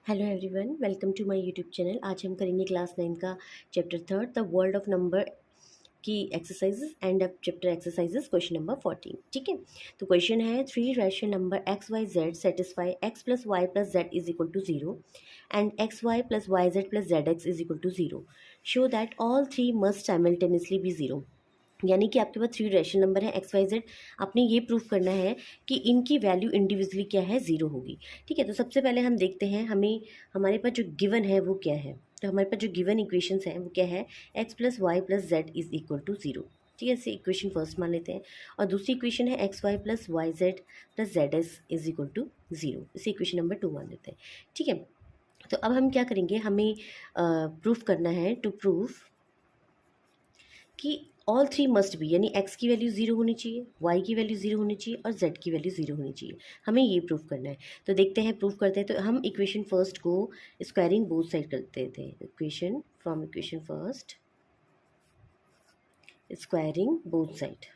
Hello everyone, welcome to my YouTube channel. आज हम करेंगे क्लास 9 का chapter 3 the world of number की एक्सरसाइजेस एंड अब चैप्टर एक्सरसाइजेस क्वेश्चन नंबर 14। ठीक है, तो क्वेश्चन है three rational number x y z satisfy x plus y plus z is equal to zero and x y plus y z plus z x is equal to zero. Show that all three must simultaneously be zero. यानी कि आपके पास three rational number है x y Z, आपने ये proof करना है कि इनकी वैल्यू इंडिविजुअली क्या है, ज़ीरो होगी। ठीक है, तो सबसे पहले हम देखते हैं हमें हमारे पास जो गिवन है वो क्या है। तो हमारे पास जो गिवन इक्वेशंस हैं वो क्या है, x plus y plus z is equal to zero. ठीक है, इसे इक्वेशन फर्स्ट मान लेते हैं। और दूसरी इक्वेशन है x y plus y z plus z x is equal to zero, इसे इक्वेशन नंबर 2 मान लेते हैं। ठीक है, तो अब हम क्या करेंगे, हमें प्रूफ करना है टू प्रूफ कि ऑल थ्री मस्ट बी, यानी एक्स की वैल्यू ज़ीरो होनी चाहिए, वाई की वैल्यू ज़ीरो होनी चाहिए और जेड की वैल्यू ज़ीरो होनी चाहिए। हमें ये प्रूफ करना है। तो देखते हैं, प्रूफ करते हैं। तो हम इक्वेशन फर्स्ट को स्क्वायरिंग बोथ साइड करते थे। Equation from equation first squaring both side.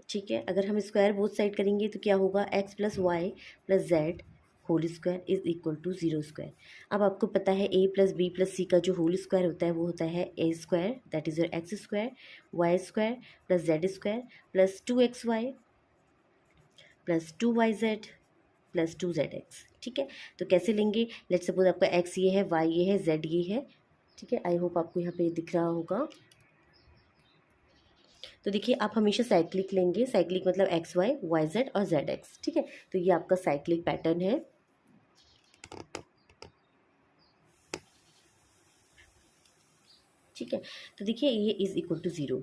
ठीक है, अगर हम स्क्वायर बोथ साइड करेंगे तो क्या होगा, x plus y plus z whole square is equal to zero square. अब आपको पता है a plus b plus c का जो होल स्क्वायर होता है वो होता है a square, that is your x square, y square plus z square plus two x y plus two y z plus two z x. ठीक है, तो कैसे लेंगे, लेट्स सपोज आपका एक्स ये है, वाई ये है, जेड ये है। ठीक है, आई होप आपको यहाँ पे दिख रहा होगा। तो देखिए, आप हमेशा साइक्लिक लेंगे, साइक्लिक मतलब एक्स वाई वाई जेड और जेड एक्स। ठीक है, तो ये आपका साइक्लिक पैटर्न है। ठीक है, तो देखिए ये इज़ इक्वल टू ज़ीरो।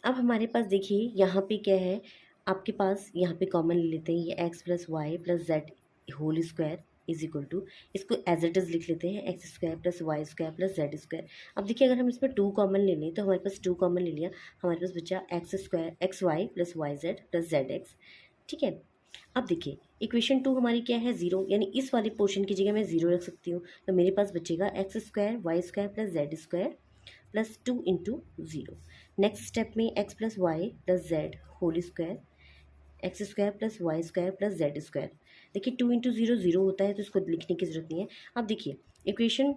अब हमारे पास देखिए यहाँ पे क्या है, आपके पास यहाँ पे कॉमन ले लेते हैं, ये x plus y plus z whole square is equal to, इसको एज इट इज़ लिख लेते हैं, x square plus y square plus z square. अब देखिए, अगर हम इसमें टू कॉमन ले लें तो हमारे पास टू कॉमन ले लिया, हमारे पास बचा x square x y plus y z plus z x. ठीक है, अब देखिए इक्वेशन 2 हमारी क्या है, ज़ीरो, यानी इस वाले पोर्शन की जगह मैं ज़ीरो रख सकती हूँ। तो मेरे पास बचेगा x square y square plus z square plus two into zero. Next step में x plus y plus z whole square, x square plus y square plus z square. देखिए टू इंटू ज़ीरो ज़ीरो होता है, तो इसको लिखने की ज़रूरत नहीं है। अब देखिए इक्वेशन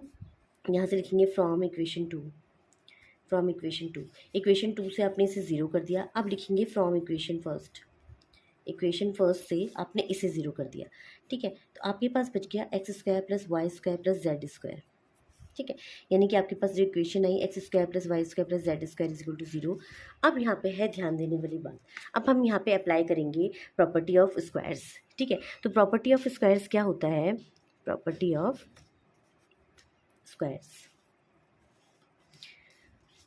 यहाँ से लिखेंगे from equation two, from equation two, equation two से आपने इसे ज़ीरो कर दिया। अब लिखेंगे from equation first, equation first से आपने इसे ज़ीरो कर दिया। ठीक है, तो आपके पास बच गया x square plus y square plus z square. ठीक है, यानी कि आपके पास जो इक्वेशन आई x square plus y square plus z square is equal to zero. अब यहाँ पे है ध्यान देने वाली बात, अब हम यहाँ पे अप्लाई करेंगे प्रॉपर्टी ऑफ स्क्वायर्स। ठीक है, तो प्रॉपर्टी ऑफ स्क्वायर्स क्या होता है, property of squares,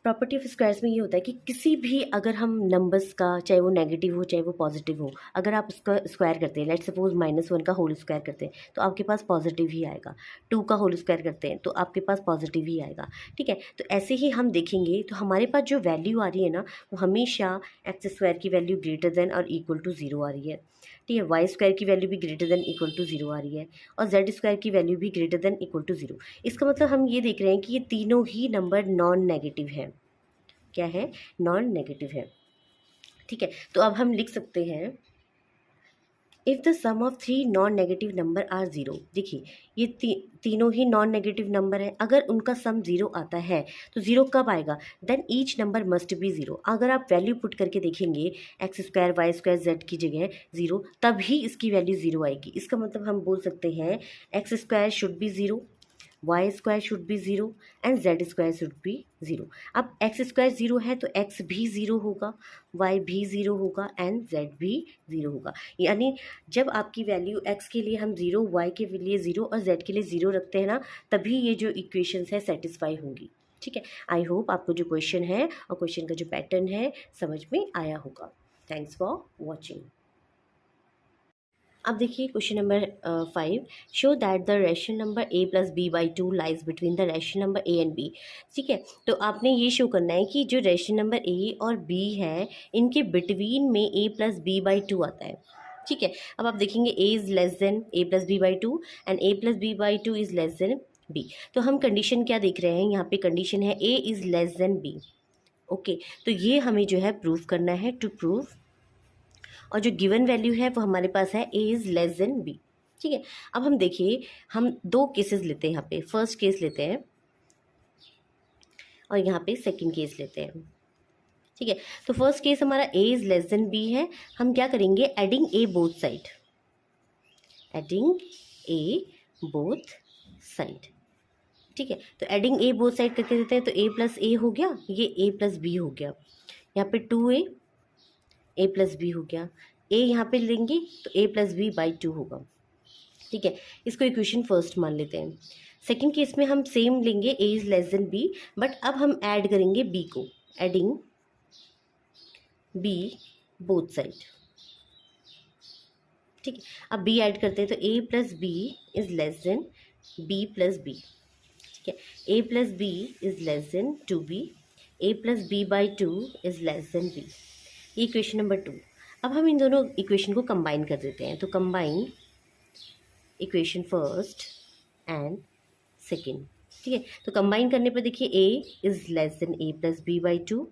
property of squares में ये होता है कि किसी भी अगर हम नंबर्स का, चाहे वो नेगेटिव हो चाहे वो पॉजिटिव हो, अगर आप उसका स्क्वायर करते हैं, लेट सपोज -1 का होल स्क्वायर करते हैं तो आपके पास पॉजिटिव ही आएगा, 2 का होल स्क्वायर करते हैं तो आपके पास पॉजिटिव ही आएगा। ठीक है, तो ऐसे ही हम देखेंगे तो हमारे पास जो वैल्यू आ रही है ना, वो हमेशा एक्स स्क्वायर की वैल्यू ग्रेटर देन और इक्वल टू ज़ीरो आ रही है। ठीक है, वाई स्क्वायर की वैल्यू भी greater than equal to zero आ रही है और जेड स्क्वायर की वैल्यू भी greater than equal to zero. इसका मतलब हम ये देख रहे हैं कि ये तीनों ही नंबर नॉन नेगेटिव है। क्या है, नॉन नेगेटिव है। ठीक है, तो अब हम लिख सकते हैं if the sum of three non negative number are zero. देखिए ये तीनों ही नॉन नेगेटिव नंबर है, अगर उनका सम ज़ीरो आता है तो ज़ीरो कब आएगा, then each number must be zero. अगर आप वैल्यू पुट करके देखेंगे x square y square z की जगह ज़ीरो, तभी इसकी वैल्यू ज़ीरो आएगी। इसका मतलब हम बोल सकते हैं x square should be zero, y square should be zero and z square should be zero. अब एक्स स्क्वायर ज़ीरो है तो एक्स भी ज़ीरो होगा, वाई भी ज़ीरो होगा एंड जेड भी ज़ीरो होगा। यानी जब आपकी वैल्यू एक्स के लिए हम ज़ीरो, वाई के लिए ज़ीरो और जेड के लिए ज़ीरो रखते हैं ना, तभी ये जो इक्वेशंस है सेटिस्फाई होंगी। ठीक है, आई होप आपको जो क्वेश्चन है और क्वेश्चन का जो पैटर्न है समझ में आया होगा। Thanks for watching. अब देखिए question number 5, show that the rational number a plus b by two lies between the rational number a and b। ठीक है, तो आपने ये शो करना है कि जो रेशनल नंबर a और b है इनके बिटवीन में a plus b by two आता है। ठीक है, अब आप देखेंगे a is less than a plus b by two and a plus b by two is less than b। तो हम कंडीशन क्या देख रहे हैं, यहाँ पे कंडीशन है a is less than b। Okay, तो ये हमें जो है प्रूव करना है, टू प्रूव, और जो गिवन वैल्यू है वो हमारे पास है a is less than b। ठीक है, अब हम देखिए, हम 2 केसेस लेते हैं यहाँ पे। फर्स्ट केस लेते हैं और यहाँ पे सेकंड केस लेते हैं। ठीक है, तो फर्स्ट केस हमारा a is less than b है। हम क्या करेंगे, adding a both side, adding a both side. ठीक है, तो एडिंग a बोथ साइड करके देते हैं, तो a प्लस ए हो गया, ये a प्लस बी हो गया। यहाँ पे 2a a प्लस बी हो गया, a यहाँ पे लेंगे तो a प्लस बी बाई 2 होगा। ठीक है, इसको इक्वेशन फर्स्ट मान लेते हैं। सेकंड केस में हम सेम लेंगे, a is less than b, but अब हम ऐड करेंगे b को, एडिंग b बोथ साइड। ठीक है, अब b ऐड करते हैं, तो a plus b is less than b plus b. ठीक है, a plus b is less than 2b, a plus b by 2 is less than b। ये इक्वेशन नंबर 2। अब हम इन दोनों इक्वेशन को कंबाइन कर देते हैं, तो combine equation first and second. ठीक है, तो कंबाइन करने पर देखिए a is less than a plus b by 2।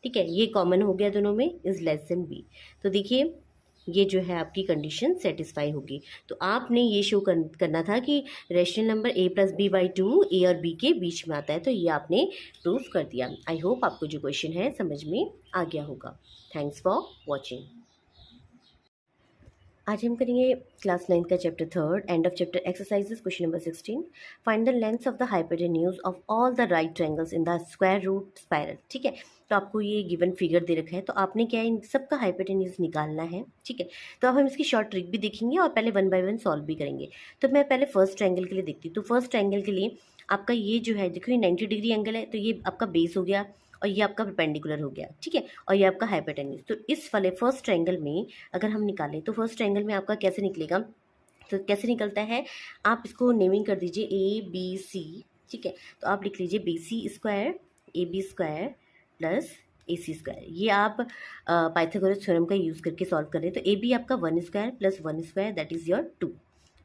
ठीक है, ये कॉमन हो गया दोनों में, इज़ लेस देन b। तो देखिए ये जो है आपकी कंडीशन सेटिस्फाई होगी। तो आपने ये शो करना था कि rational number a plus b by 2 a और b के बीच में आता है, तो ये आपने प्रूफ कर दिया। आई होप आपको जो क्वेश्चन है समझ में आ गया होगा। Thanks for watching. आज हम करेंगे क्लास 9 का chapter 3, end of chapter exercises, question number 16। Find the lengths of the hypotenuse of all the right triangles in the square root spiral. ठीक है, तो आपको ये गिवन फिगर दे रखा है, तो आपने क्या है, इन सब का हाइपोटेन्यूज निकालना है। ठीक है, तो अब हम इसकी शॉर्ट ट्रिक भी देखेंगे और पहले 1 बाय 1 सॉल्व भी करेंगे। तो मैं पहले फर्स्ट ट्रायंगल के लिए देखती हूँ। तो फर्स्ट ट्रायंगल के लिए आपका ये जो है, देखो ये 90 डिग्री एंगल है, तो ये आपका बेस हो गया और ये आपका परपेंडिकुलर हो गया। ठीक है, और ये आपका हाइपोटेन्यूज। तो इस वाले फर्स्ट ट्रायंगल में अगर हम निकालें, तो फर्स्ट ट्रायंगल में आपका कैसे निकलेगा, तो कैसे निकलता है, आप इसको नेमिंग कर दीजिए ABC। ठीक है, तो आप लिख लीजिए BC square AB square plus AC square. ये आप पाइथागोरस थ्योरम का यूज़ करके सॉल्व कर रहे हैं। तो AB आपका 1 square plus 1 square, that is your 2।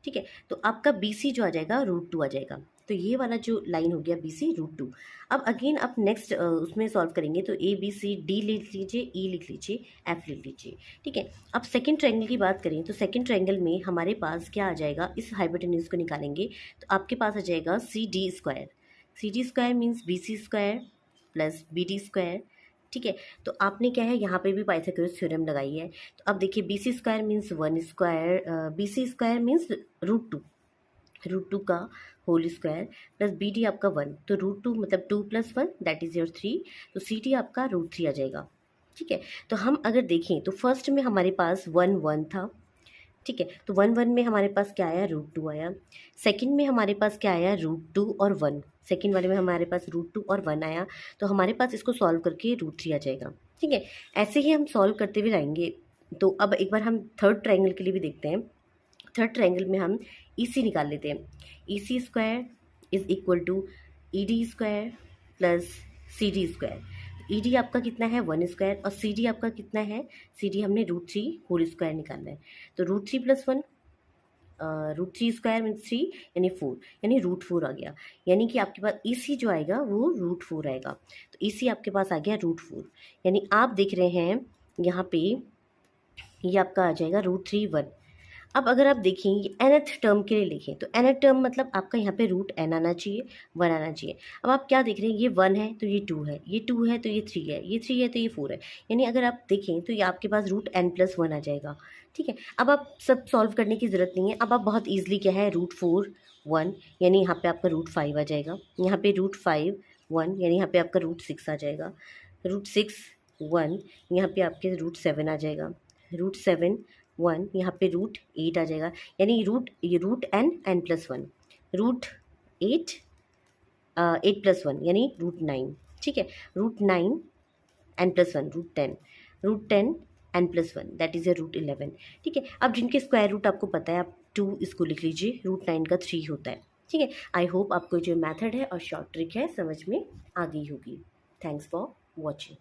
ठीक है, तो आपका BC जो आ जाएगा √2 आ जाएगा। तो ये वाला जो लाइन हो गया BC √2। अब अगेन आप नेक्स्ट उसमें सॉल्व करेंगे, तो ABCD लिख लीजिए, E लिख लीजिए, F लिख लीजिए। ठीक है, अब सेकंड ट्रायंगल की बात करें, तो सेकंड ट्रायंगल में हमारे पास क्या आ जाएगा, इस हाइपोटेन्यूज को निकालेंगे तो आपके पास आ जाएगा CD square. CD square means BC square plus BD square. ठीक है, तो आपने क्या है, यहाँ पे भी पाइथागोरस थ्योरम लगाई है। तो अब देखिए BC square means 1 square, BC square means √2 का होल स्क्वायर प्लस BD आपका 1, तो √2 मतलब 2 + 1 दैट इज़ योर 3। तो CD आपका √3 आ जाएगा। ठीक है, तो हम अगर देखें तो फर्स्ट में हमारे पास 1 1 था। ठीक है, तो 1 1 में हमारे पास क्या आया, √2 आया। सेकंड में हमारे पास क्या आया, √2 और 1। सेकंड वाले में हमारे पास √2 और 1 आया, तो हमारे पास इसको सॉल्व करके √3 आ जाएगा। ठीक है, ऐसे ही हम सॉल्व करते हुए जाएंगे। तो अब एक बार हम थर्ड ट्रायंगल के लिए भी देखते हैं। थर्ड ट्रायंगल में हम EC निकाल लेते हैं। EC square is equal to ED square plus CD square. ED आपका कितना है, 1 स्क्वायर, और CD आपका कितना है, CD हमने √3 होल स्क्वायर निकालना है। तो √3 + 1, √3 स्क्वायर मीन्स 3 यानी 4, यानी √4 आ गया। यानी कि आपके पास EC जो आएगा वो √4 आएगा। तो EC आपके पास आ गया √4, यानी आप देख रहे हैं यहाँ पे ये आपका आ जाएगा √3 1। अब अगर आप देखें ये nth टर्म के लिए लिखें, तो nth टर्म मतलब आपका यहाँ पे √n आना चाहिए, 1 आना चाहिए। अब आप क्या देख रहे हैं, ये 1 है तो ये 2 है, ये 2 है तो ये 3 है, ये 3 है तो ये 4 है। यानी अगर आप देखें तो ये आपके पास √n + 1 आ जाएगा। ठीक है, अब आप सब सॉल्व करने की ज़रूरत नहीं है। अब आप बहुत ईजिली क्या है, √4 1 यानी यहाँ पे आपका √5 आ जाएगा, यहाँ पे √5 1 यानी यहाँ पे आपका √6 आ जाएगा, √6 1 यहाँ पे आपके √7 आ जाएगा, √7 1 यहाँ पे √8 आ जाएगा। यानी √n + 1, √8 8 + 1 यानी √9। ठीक है, √9 n + 1 √10, √10 n + 1 दैट इज़ √11। ठीक है, अब जिनके स्क्वायर रूट आपको पता है, आप 2 इसको लिख लीजिए, √9 का 3 होता है। ठीक है, आई होप आपको जो मेथड है और शॉर्ट ट्रिक है समझ में आ गई होगी। Thanks for watching.